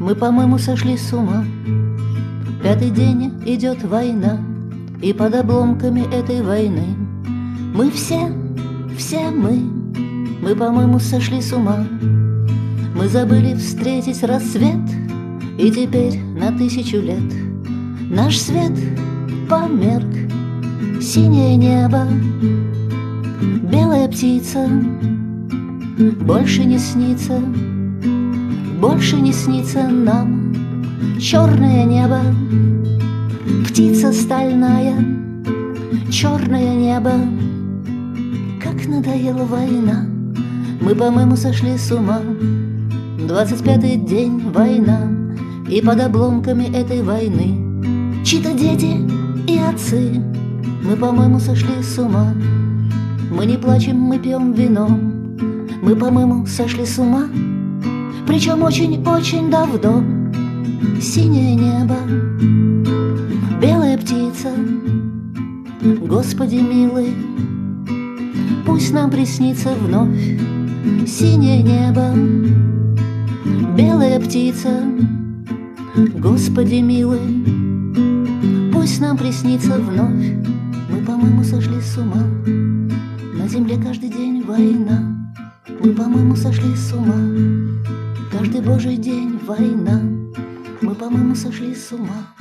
Мы, по-моему, сошли с ума. Пятый день идет война, и под обломками этой войны мы все мы, по-моему, сошли с ума. Мы забыли встретить рассвет, и теперь на 1000 лет наш свет померк. Синее небо, белая птица больше не снится нам. Черное небо, птица стальная, черное небо. Как надоела война, мы, по-моему, сошли с ума. 25-й день война, и под обломками этой войны чьи-то дети и отцы. Мы, по-моему, сошли с ума. Мы не плачем, мы пьем вино. Мы, по-моему, сошли с ума. Причем очень-очень давно. Синее небо, белая птица, Господи милый, пусть нам приснится вновь. Синее небо, белая птица, Господи милый, пусть нам приснится вновь. Мы, по-моему, сошли с ума. На земле каждый день война. Мы, по-моему, сошли с ума. Каждый божий день война. Мы, по-моему, сошли с ума.